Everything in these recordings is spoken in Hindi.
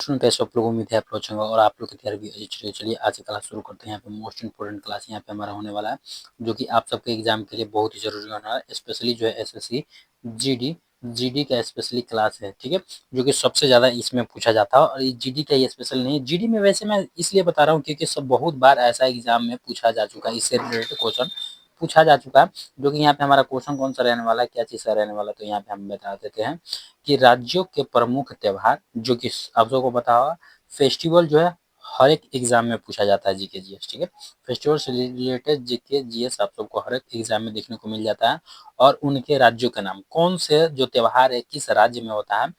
आफ्टरनून कैसे आप लोग, उम्मीद है आप लोग अच्छे होंगे और आप लोग की तैयारी भी अच्छी चलिए चलिए आज की क्लास शुरू करते हैं। यहाँ पे मोस्ट इंपोर्टेंट क्लास यहाँ पे हमारा होने वाला है, जो कि आप सबके एग्जाम के लिए बहुत ही जरूरी होना है, स्पेशली जो है एसएससी जीडी जीडी का स्पेशली क्लास है, ठीक है। जो कि सबसे ज्यादा इसमें पूछा जाता है और जीडी का ये स्पेशल नहीं है। जीडी में वैसे मैं इसलिए बता रहा हूँ क्योंकि सब बहुत बार ऐसा एग्जाम में पूछा जा चुका है, इससे रिलेटेड क्वेश्चन पूछा जा चुका है। जो कि यहाँ पे हमारा क्वेश्चन कौन सा रहने वाला है, क्या चीज का रहने वाला है, तो यहाँ पे हम बता देते हैं कि राज्यों के प्रमुख त्योहार, जो कि आप सबको पता होगा फेस्टिवल जो है हर एक एग्जाम में पूछा जाता है, जीके जीएस, ठीक है। फेस्टिवल से रिलेटेड जीके जीएस आप सबको हर एक एग्जाम में देखने को मिल जाता है। और उनके राज्यों के नाम, कौन से जो त्योहार है किस राज्य में होता है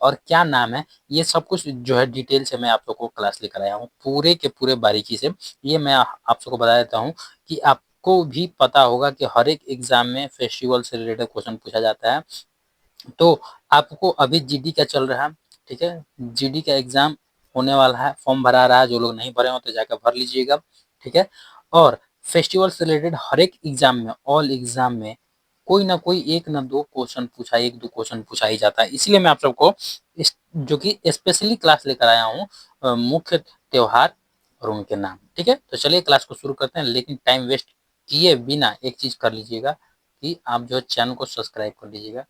और क्या नाम है, ये सब कुछ जो है डिटेल से मैं आप सबको क्लास लेकर आया हूँ, पूरे के पूरे बारीकी से। ये मैं आप सबको बता देता हूँ कि आपको भी पता होगा कि हर एक एग्जाम में फेस्टिवल से रिलेटेड क्वेश्चन पूछा जाता है। तो आपको अभी जीडी का चल रहा है, ठीक है। जीडी का एग्जाम होने वाला है, फॉर्म भरा रहा है, जो लोग नहीं भरे हो तो जाकर भर लीजिएगा, ठीक है। और फेस्टिवल से रिलेटेड हर एक एग्जाम में, ऑल एग्जाम में कोई ना कोई एक ना दो क्वेश्चन पूछा, एक दो क्वेश्चन पूछा ही जाता है। इसलिए मैं आप सबको इस जो कि स्पेशली क्लास लेकर आया हूँ, मुख्य त्योहार और उनके नाम, ठीक है। तो चलिए क्लास को शुरू करते हैं, लेकिन टाइम वेस्ट किए बिना एक चीज कर लीजिएगा कि आप जो है चैनल को सब्सक्राइब कर लीजिएगा,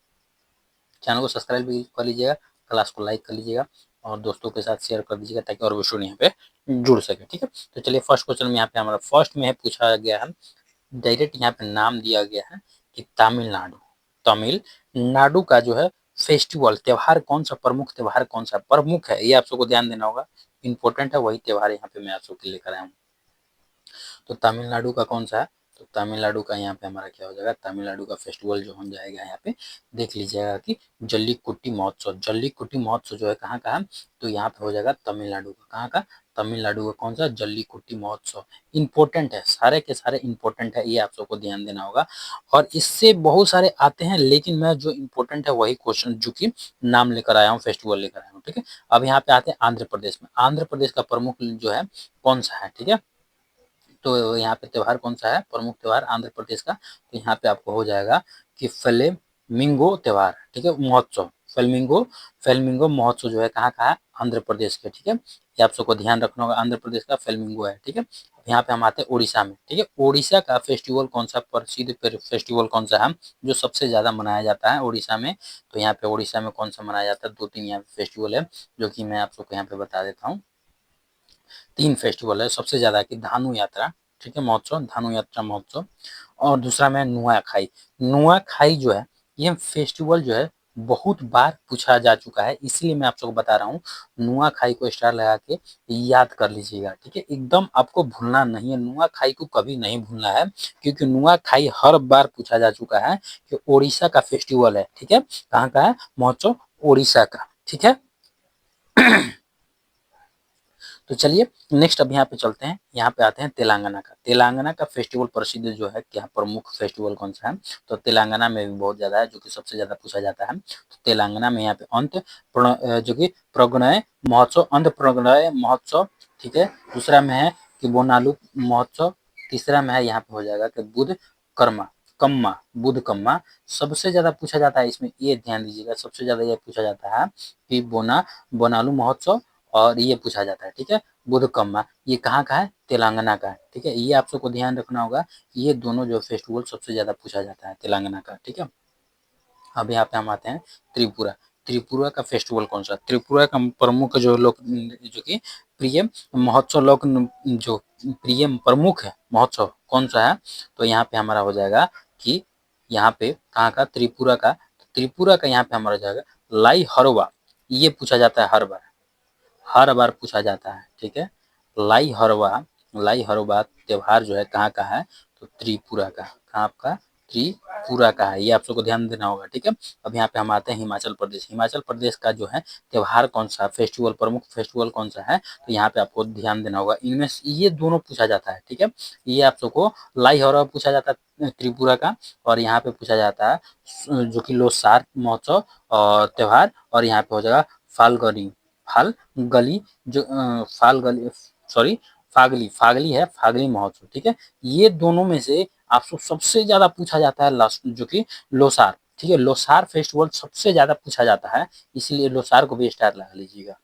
चैनल को सब्सक्राइब भी कर लीजिएगा, क्लास को लाइक कर लीजिएगा और दोस्तों के साथ शेयर कर दीजिएगा ताकि और भी स्टूडेंट यहाँ पे जुड़ सके, ठीक है। तो चलिए फर्स्ट क्वेश्चन में यहाँ पे हमारा फर्स्ट में है पूछा गया है, डायरेक्ट यहाँ पे नाम दिया गया है कि तमिलनाडु, तमिलनाडु का जो है फेस्टिवल त्योहार कौन सा, प्रमुख त्योहार कौन सा प्रमुख है, ये आप सबको ध्यान देना होगा, इंपॉर्टेंट है, वही त्योहार यहाँ पे मैं आप सबके लेकर आया हूँ। तो तमिलनाडु का कौन सा है, तो तमिलनाडु का यहाँ पे हमारा क्या हो जाएगा, तमिलनाडु का फेस्टिवल जो हो जाएगा यहाँ पे देख लीजिएगा कि जल्लीकुट्टी महोत्सव। जल्लीकुट्टी महोत्सव जो है कहाँ का है, तो यहाँ पे हो जाएगा तमिलनाडु का, कहाँ का, तमिलनाडु का कौन सा जल्लीकुट्टी महोत्सव। इंपॉर्टेंट है, सारे के सारे इंपॉर्टेंट है, ये आप सबको ध्यान देना होगा। और इससे बहुत सारे आते हैं, लेकिन मैं जो इंपॉर्टेंट है वही क्वेश्चन जो कि नाम लेकर आया हूँ, फेस्टिवल लेकर आया हूँ, ठीक है। अब यहाँ पे आते हैं आंध्र प्रदेश में, आंध्र प्रदेश का प्रमुख जो है कौन सा है, ठीक है। तो यहाँ पे त्योहार कौन सा है, प्रमुख त्योहार आंध्र प्रदेश का, तो यहाँ पे आपको हो जाएगा कि फ्लेमिंगो त्योहार, ठीक है, महोत्सव, फ्लेमिंगो फ्लेमिंगो महोत्सव जो है कहाँ का है, आंध्र प्रदेश के, ठीक है। ये आप सबको ध्यान रखना होगा, आंध्र प्रदेश का फ्लेमिंगो है, ठीक है। यहाँ पे हम आते हैं उड़ीसा में, ठीक है। उड़ीसा का फेस्टिवल कौन सा, प्रसिद्ध फेस्टिवल कौन सा है जो सबसे ज्यादा मनाया जाता है उड़ीसा में, तो यहाँ पे उड़ीसा में कौन सा मनाया जाता है, दो तीन यहाँ पे फेस्टिवल है जो कि मैं आप सबको यहाँ पे बता देता हूँ। तीन फेस्टिवल है सबसे ज्यादा की, धानु यात्रा, ठीक है, महोत्सव, धानु यात्रा महोत्सव, और दूसरा में नुआखाई। नुआखाई जो है ये फेस्टिवल जो है बहुत बार पूछा जा चुका है, इसलिए मैं आप सबको बता रहा हूँ। नुआखाई को स्टार लगा के याद कर लीजिएगा, ठीक है, एकदम आपको भूलना नहीं है, नुआखाई को कभी नहीं भूलना है, क्योंकि नुआखाई हर बार पूछा जा चुका है कि उड़ीसा का फेस्टिवल है, ठीक है। कहाँ का है महोत्सव, उड़ीसा का, ठीक है। तो चलिए नेक्स्ट अब यहाँ पे चलते हैं, यहाँ पे आते हैं तेलंगाना का। तेलंगाना का फेस्टिवल प्रसिद्ध जो है, क्या प्रमुख फेस्टिवल कौन सा है, तो तेलंगाना में भी बहुत ज्यादा है, जो कि सबसे ज्यादा पूछा जाता है। तो तेलंगाना में यहाँ पे जो कि प्रगणय महोत्सव, अंध प्रगणय महोत्सव, ठीक है। दूसरा में है कि बोनालू महोत्सव, तीसरा में है यहाँ पे हो जाएगा कि बुद्ध कर्मा कम्मा, बुद्ध कम्मा। सबसे ज्यादा पूछा जाता है इसमें, ये ध्यान दीजिएगा, सबसे ज्यादा ये पूछा जाता है कि बोनालू महोत्सव, और ये पूछा जाता है, ठीक है, बुधकम्मा, ये कहाँ का है, तेलंगाना का है, ठीक है। ये आप सबको ध्यान रखना होगा, ये दोनों जो फेस्टिवल सबसे ज्यादा पूछा जाता है तेलंगाना का, ठीक है। अब यहाँ पे हम आते हैं त्रिपुरा। त्रिपुरा का फेस्टिवल कौन सा, त्रिपुरा का प्रमुख जो लोग, जो कि प्रिय महोत्सव लोग, जो प्रिय प्रमुख है महोत्सव कौन सा है, तो यहाँ पे हमारा हो जाएगा कि यहाँ पे कहाँ का, त्रिपुरा का, त्रिपुरा का यहाँ पे हमारा हो जाएगा लाई हरवा। ये पूछा जाता है हर बार, हर बार पूछा जाता है, ठीक है। लाई हरवा, लाई हरवा त्योहार जो है कहाँ का है, तो त्रिपुरा का, कहाँ आपका, त्रिपुरा का है, ये आप सबको ध्यान देना होगा, ठीक है। अब यहाँ पे हम आते हैं हिमाचल प्रदेश। हिमाचल प्रदेश का जो है त्योहार कौन सा, फेस्टिवल प्रमुख फेस्टिवल कौन सा है, तो यहाँ पे आपको ध्यान देना होगा, इनमें ये दोनों पूछा जाता है, ठीक है। ये आप सबको लाई हरवा पूछा जाता है त्रिपुरा का, और यहाँ पे पूछा जाता है जो कि लोसार महोत्सव और त्योहार, और यहाँ पे हो जाएगा फाल्गुनी, फाल्गली जो फाल्गली, सॉरी, फागली, फागली है, फागली महोत्सव, ठीक है। ये दोनों में से आपको सबसे ज्यादा पूछा जाता है जो कि लोसार, ठीक है, लोसार फेस्टिवल सबसे ज्यादा पूछा जाता है, इसलिए लोसार को भी स्टार लगा लीजिएगा।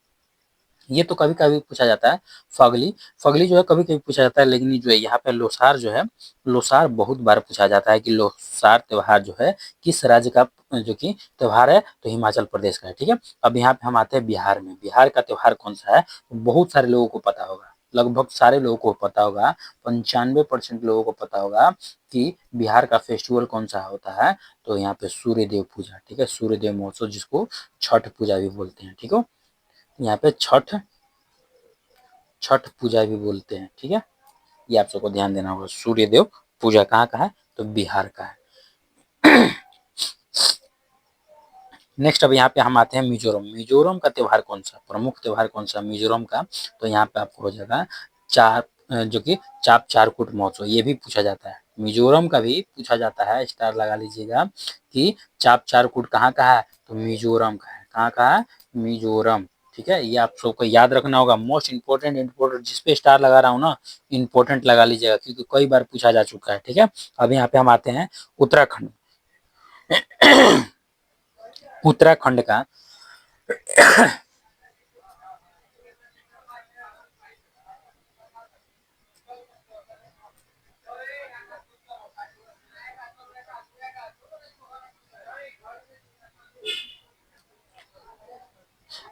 ये तो कभी-कभी पूछा जाता है। फगली, फगली जो है कभी-कभी पूछा जाता है, लेकिन ये जो है यहाँ पे लोसार जो है, लोसार बहुत बार पूछा जाता है कि लोसार त्योहार जो है किस राज्य का जो कि त्योहार है, तो हिमाचल प्रदेश का है, ठीक है। अब यहाँ पे हम आते हैं बिहार में। बिहार का त्योहार कौन-सा है? बहुत सारे लोगों को पता होगा, लगभग सारे लोगों को पता होगा, 95% लोगों को पता होगा कि बिहार का फेस्टिवल कौन-सा होता है, तो यहाँ पे सूर्यदेव पूजा, ठीक है, सूर्यदेव महोत्सव जिसको छठ पूजा भी बोलते हैं, ठीक हो? यहाँ पे छठ छठ पूजा भी बोलते हैं, ठीक है। ये आप सबको ध्यान देना होगा। सूर्यदेव पूजा कहाँ का है? तो बिहार का है। नेक्स्ट अब यहाँ पे हम आते हैं मिजोरम। मिजोरम का त्योहार कौन सा, प्रमुख त्योहार कौन सा मिजोरम का? तो यहाँ पे आपको हो जाएगा चार जो कि चाप चारकुट महोत्सव, ये भी पूछा जाता है। मिजोरम का भी पूछा जाता है, स्टार लगा लीजिएगा कि चाप चारकुट कहाँ का है, तो मिजोरम का है। कहाँ का है? मिजोरम, ठीक है। ये आप सबको याद रखना होगा। मोस्ट इंपोर्टेंट जिस पे स्टार लगा रहा हूँ ना, इंपोर्टेंट लगा लीजिएगा, क्योंकि कई बार पूछा जा चुका है, ठीक है। अब यहाँ पे हम आते हैं उत्तराखंड। उत्तराखंड का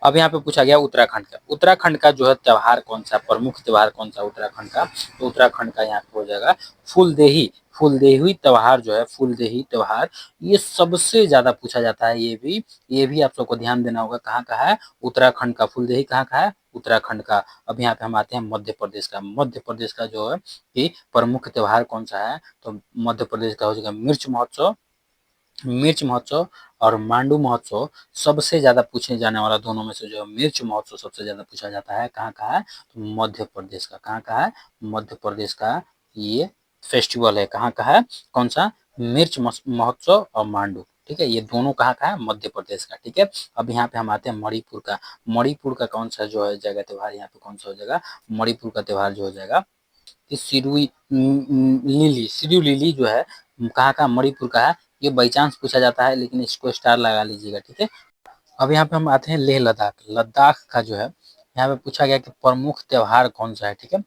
अब यहाँ पे पूछा गया उत्तराखंड का। उत्तराखंड का जो है त्योहार कौन सा, प्रमुख त्योहार कौन सा उत्तराखंड का? तो उत्तराखंड का यहाँ पे हो जाएगा फूलदेही। फूलदेही त्योहार जो है, फूलदेही त्योहार, ये सबसे ज्यादा पूछा जाता है। ये भी आप सबको ध्यान देना होगा। कहाँ का है? उत्तराखंड का। फूलदेही कहाँ का है? उत्तराखंड का। अब यहाँ पे हम आते हैं मध्य प्रदेश का। मध्य प्रदेश का जो है कि प्रमुख त्योहार कौन सा है, तो मध्य प्रदेश का हो जाएगा मिर्च महोत्सव। मिर्च महोत्सव और मांडू महोत्सव सबसे ज्यादा पूछे जाने वाला, दोनों में से जो है मिर्च महोत्सव सबसे ज्यादा पूछा जाता है। कहाँ का है? तो मध्य प्रदेश का। कहाँ का है? मध्य प्रदेश का ये फेस्टिवल है। कहाँ का है? कौन सा? मिर्च महोत्सव और मांडू, ठीक है। ये दोनों कहाँ का है? मध्य प्रदेश का, ठीक है। अब यहाँ पे हम आते हैं मणिपुर का। मणिपुर का कौन सा जो है जगह त्योहार, यहाँ पे कौन सा हो जाएगा? मणिपुर का त्योहार जो हो जाएगा कि सिरु लिली जो है कहाँ का? मणिपुर का है। ये बाई चांस पूछा जाता है, लेकिन इसको स्टार लगा लीजिएगा, ठीक है। अब यहाँ पे हम आते हैं लेह लद्दाख। लद्दाख का जो है यहाँ पे पूछा गया कि प्रमुख त्योहार कौन सा है, ठीक है।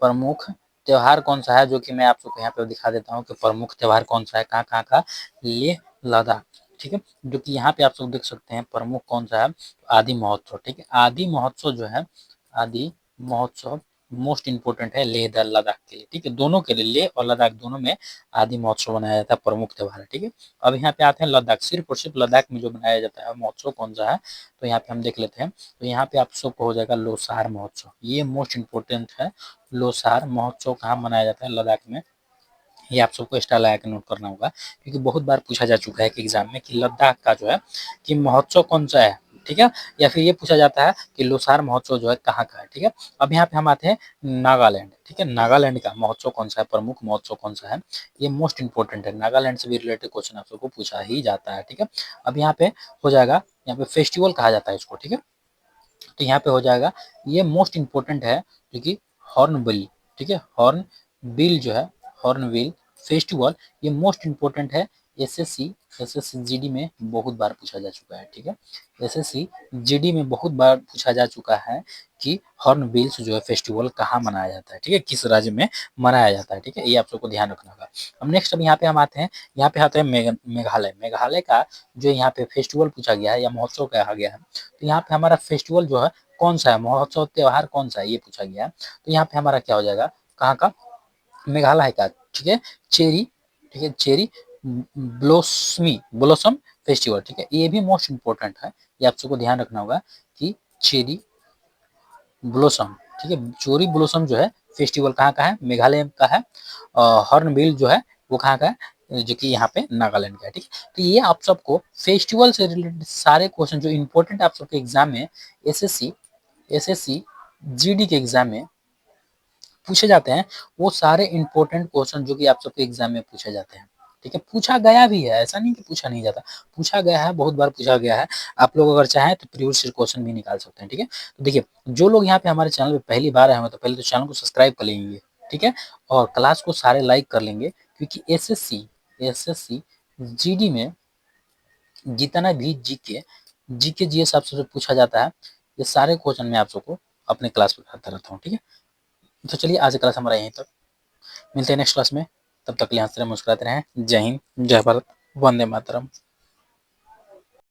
प्रमुख त्योहार कौन सा है, जो कि मैं आप सबको यहाँ पे दिखा देता हूँ कि प्रमुख त्योहार कौन सा है। कहाँ कहाँ का? लेह लद्दाख, ठीक है। जो कि यहाँ पे आप सब देख सकते हैं प्रमुख कौन सा है, आदि महोत्सव, ठीक है। आदि महोत्सव जो है, आदि महोत्सव मोस्ट इंपोर्टेंट है लेह लद्दाख के लिए, ठीक है। दोनों के लिए, लेह और लद्दाख दोनों में आदि महोत्सव मनाया जाता है, प्रमुख त्योहार है, ठीक है। अब यहाँ पे आते हैं लद्दाख। सिर्फ और सिर्फ लद्दाख में जो मनाया जाता है महोत्सव कौन सा है, तो यहाँ पे हम देख लेते हैं। तो यहाँ पे आप सबको हो जाएगा लोसार महोत्सव। ये मोस्ट इंपोर्टेंट है। लोसार महोत्सव कहाँ मनाया जाता है? लद्दाख में। ये आप सबको स्टार लगा के नोट करना होगा, क्योंकि बहुत बार पूछा जा चुका है कि एग्जाम में कि लद्दाख का जो है कि महोत्सव कौन सा है, ठीक है। या फिर ये पूछा जाता है कि लोसार महोत्सव जो है कहाँ का है, ठीक है। अब यहाँ पे हम आते हैं नागालैंड, ठीक है। नागालैंड का महोत्सव कौन सा है, प्रमुख महोत्सव कौन सा है? ये मोस्ट इंपोर्टेंट है। नागालैंड से भी रिलेटेड क्वेश्चन आप सबको पूछा ही जाता है, ठीक है। अब यहाँ पे हो जाएगा, यहाँ पे फेस्टिवल कहा जाता है इसको, ठीक है। तो यहाँ पे हो जाएगा, ये मोस्ट इंपोर्टेंट है, क्योंकि हॉर्नबिल, ठीक है। हॉर्न बिल जो है, हॉर्नबिल फेस्टिवल, ये मोस्ट इंपोर्टेंट है। एसएससी एसएससी जीडी में बहुत बार पूछा जा चुका है, ठीक है। एसएससी जीडी में बहुत बार पूछा जा चुका है कि हॉर्नबिल्स जो है फेस्टिवल कहाँ मनाया जाता है, ठीक है, किस राज्य में मनाया जाता है, ठीक है। ये आप सबको ध्यान रखना होगा। अब नेक्स्ट, अब यहाँ पे हम आते हैं, यहाँ पे आते हैं मेघालय। मेघालय का जो यहाँ पे फेस्टिवल पूछा गया है या महोत्सव कहा गया है, तो यहाँ पे हमारा फेस्टिवल जो है कौन सा है, महोत्सव त्योहार कौन सा है, ये पूछा गया है। तो यहाँ पे हमारा क्या हो जाएगा, कहाँ का? मेघालय का, ठीक है। चेरी, ठीक है, चेरी ब्लोसम फेस्टिवल, ठीक है। ये भी मोस्ट इंपोर्टेंट है। ये आप सबको ध्यान रखना होगा कि चेरी ब्लोसम, ठीक है, चोरी ब्लोसम जो है फेस्टिवल कहाँ का है? मेघालय का है। हॉर्नबिल जो है वो कहाँ का है? जो कि यहाँ पे नागालैंड का है, ठीक है। तो ये आप सबको फेस्टिवल से रिलेटेड सारे क्वेश्चन जो इंपॉर्टेंट आप सबके एग्जाम में, एसएससी एसएससी जीडी के एग्जाम में पूछे जाते हैं, वो सारे इंपॉर्टेंट क्वेश्चन जो कि आप सबके एग्जाम में पूछे जाते हैं, ठीक है। पूछा गया भी है, ऐसा नहीं कि पूछा नहीं जाता, पूछा गया है, बहुत बार पूछा गया है। आप लोग अगर चाहें तो प्रीवियस क्वेश्चन भी निकाल सकते हैं, ठीक है। तो देखिए, जो लोग यहाँ पे हमारे चैनल पे पहली बार आए हैं, तो पहले तो चैनल को सब्सक्राइब कर लेंगे, ठीक है, और क्लास को सारे लाइक कर लेंगे, क्योंकि एसएससी जीडी में जितना भी जीके जीएस आपसे पूछा जाता है, ये सारे क्वेश्चन मैं आप सबको अपने क्लास पे कराता रहता हूँ, ठीक है। तो चलिए आज क्लास हमारा यहीं तक, मिलते हैं नेक्स्ट क्लास में, तब तक के लिए हंसते रहें मुस्कुराते रहें। जय हिंद, जय भारत, वंदे मातरम।